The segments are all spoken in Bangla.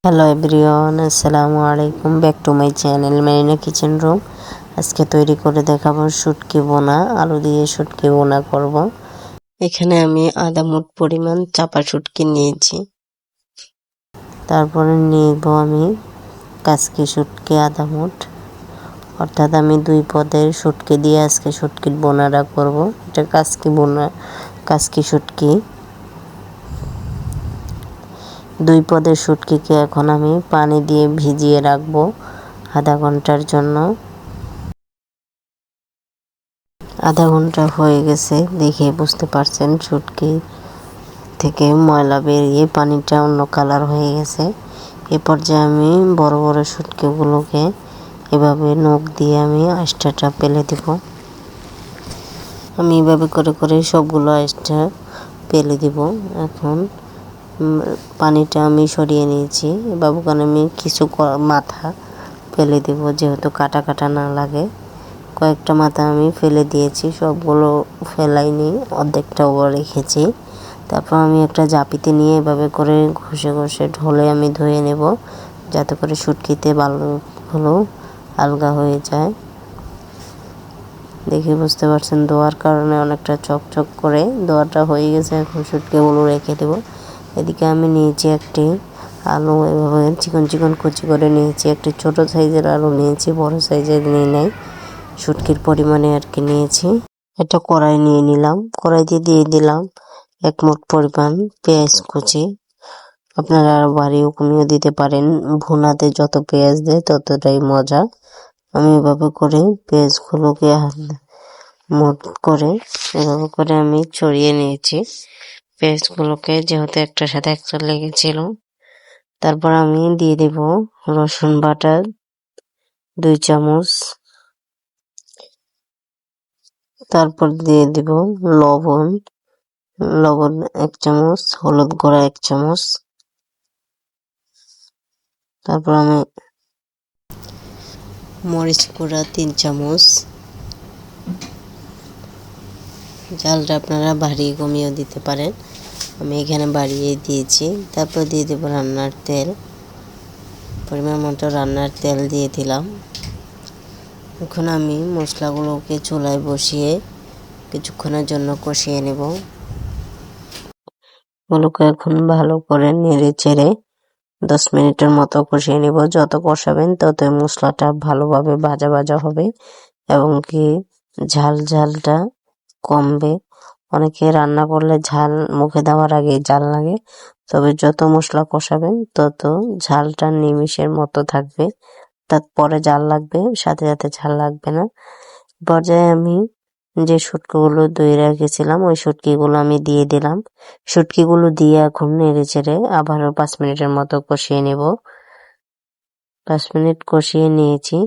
হ্যালো এভরিওয়ান, আসসালামু আলাইকুম, back to my channel Marina kitchen room. আজকে তৈরি করে দেখাবো শুটকি বোনা, আলু দিয়ে শুটকি বোনা করব। এখানে আমি আধা মুঠ পরিমাণ চাপা শুটকি নিয়েছি। তারপরে নিব আমি কাসকি শুটকি আধা মুঠ, অর্থাৎ আমি 2 পদের শুটকি দিয়ে আজকে শুটকির বোনাটা করব। এটা কাসকি বোনা, কাসকি শুটকি। 2 পদের শুটকিকে এখন আমি পানি দিয়ে ভিজিয়ে রাখবো আধা ঘন্টার জন্য। আধা ঘন্টা হয়ে গেছে, দেখে বুঝতে পারছেন শুটকি থেকে ময়লা বেরিয়ে পানিটা অন্য কালার হয়ে গেছে। এ পর্যায়ে আমি বড় বড় শুটকিগুলোকে এভাবে নখ দিয়ে আমি আঁশটা পেলে দেব। আমি এভাবে করে করে সবগুলো আঁশটা পেলে দিব। এখন পানিটা আমি সরিয়ে নিয়েছি। বাবুকান আমি কিছু মাথা ফেলে দেব, যেহেতু কাটা কাটা না লাগে। কয়েকটা মাথা আমি ফেলে দিয়েছি, সবগুলো ফেলাইনি, অর্ধেকটা ওপর রেখেছি। তারপর আমি একটা জাপিতে নিয়ে এভাবে করে ঘষে ঘষে ঢলে আমি ধুয়ে নেব, যাতে করে শুটকিতে বালুগুলো আলগা হয়ে যায়। দেখে বুঝতে পারছেন ধোয়ার কারণে অনেকটা চকচক করে ধোয়াটা হয়ে গেছে। এখন শুটকিগুলো রেখে দেব। এদিকে আমি নিয়েছি একটি আলু, এভাবে চিকন চিকন কুচি করে নিয়েছি। একটি ছোট সাইজের আলু নিয়েছি, বড় সাইজের নিয়ে নাই, শুটকির পরিমাণে আর কি নিয়েছি। একটা কড়াই নিয়ে নিলাম, কড়াইতে দিয়ে দিলাম 1 মুঠ পরিমাণ পেঁয়াজ কুচি। আপনারা আরো বাড়িও কমিয়ে দিতে পারেন, ভুনাতে যত পেঁয়াজ দেয় ততটাই মজা। আমি এভাবে করে পেঁয়াজগুলোকে মোট করে এভাবে করে আমি ছড়িয়ে নিয়েছি পেঁয়াজগুলোকে, যেহেতু একটার সাথে একটা লেগেছিল। তারপর আমি দিয়ে দেব রসুন বাটা 2 চামচ, তারপর দিয়ে দেব লবণ 1 চামচ, হলুদ গুঁড়া 1 চামচ। তারপর আমি মরিচ গুঁড়া 3 চামচ। ঝালটা আপনারা বাড়িয়ে কমিয়েও দিতে পারেন, আমি এখানে বাড়িয়ে দিয়েছি। তারপর দিয়ে দেব রান্নার তেল, পরিমাণ মতো রান্নার তেল দিয়ে দিলাম। এখন আমি মশলাগুলোকে চুলায় বসিয়ে কিছুক্ষণের জন্য কষিয়ে নেব। এগুলোকে এখন ভালো করে নেড়ে চেড়ে 10 মিনিটের মতো কষিয়ে নেব। যত কষাবেন তত মশলাটা ভালোভাবে ভাজা ভাজা হবে এবং কি ঝালটা কমবে। অনেকে রান্না করলে ঝাল মুখে দেওয়ার আগে ঝাল লাগে, তবে যত মশলা কষাবেন তত ঝালটা নিমিষের মতো থাকবে, তারপরে ঝাল লাগবে, সাথে সাথে ঝাল লাগবে না। পর্যায়ে আমি যে শুটকিগুলো ধুয়ে রেখেছিলাম ওই শুটকিগুলো আমি দিয়ে দিলাম। শুটকিগুলো দিয়ে এখন নেড়ে চেড়ে আবারও 5 মিনিটের মতো কষিয়ে নেব। 5 মিনিট কষিয়ে নিয়েছি।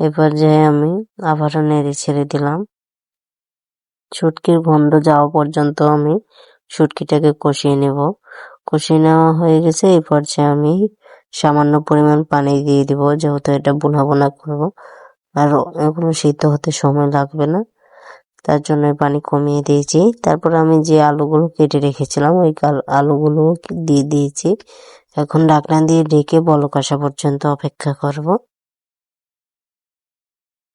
এ পর্যায়ে আমি আবারও নেড়ে ছেড়ে দিলাম। শুটকির গন্ধ যাওয়া পর্যন্ত আমি শুটকিটাকে কষিয়ে নেব। কষিয়ে নেওয়া হয়ে গেছে। এই পর্যায়ে আমি সামান্য পরিমাণ পানি দিয়ে দিব, যেহেতু এটা বোনা বোনা করবো আর এগুলো সিদ্ধ হতে সময় লাগবে না, তার জন্য পানি কমিয়ে দিয়েছি। তারপর আমি যে আলুগুলো কেটে রেখেছিলাম ওই আলুগুলো দিয়ে দিয়েছি। এখন ঢাকনা দিয়ে ঢেকে বলক আসা পর্যন্ত অপেক্ষা করব।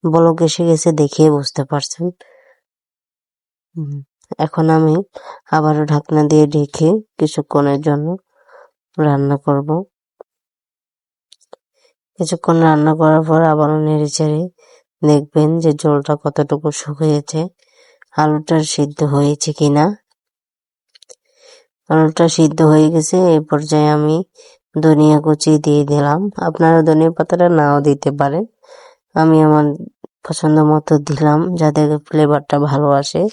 বলক এসে গেছে, দেখে বুঝতে পারছেন। এখন আমি আবারও ঢাকনা দিয়ে ঢেকে কিছুক্ষণের জন্য রান্না করব। কিছুক্ষণ রান্না করার পর আবারও নেড়ে চেড়ে দেখবেন যে ঝোলটা কতটুকু শুকিয়েছে, আলুটা সিদ্ধ হয়েছে কিনা। আলুটা সিদ্ধ হয়ে গেছে। এই পর্যায়ে আমি ধনিয়া কুচি দিয়ে দিলাম। আপনারা ধনিয়া পাতাটা নাও দিতে পারেন, আমি আমার পছন্দ মতো দিলাম যাতে ফ্লেভারটা ভালো আসে।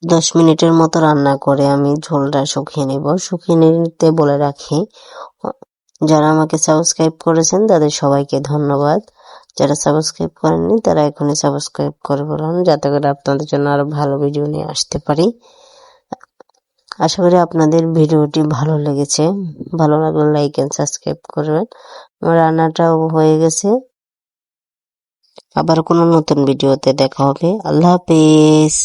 10 মিনিটের মতো রান্না করে আমি ঝোলটা শুকিয়ে নেব। শুকিয়ে নিতে বলে রাখি, যারা আমাকে সাবস্ক্রাইব করেছেন তাদের সবাইকে ধন্যবাদ। যারা সাবস্ক্রাইব করেননি তারা এখনই সাবস্ক্রাইব করে বলুন, যাতে করে আপনাদের জন্য আরো ভালো ভিডিও নিয়ে আসতে পারি। আশা করি আপনাদের ভিডিওটি ভালো লেগেছে। ভালো লাগলে লাইক এন্ড সাবস্ক্রাইব করবেন। আমার রান্নাটাও হয়ে গেছে। আবার কোনো নতুন ভিডিওতে দেখা হবে। আল্লাহ হাফেজ।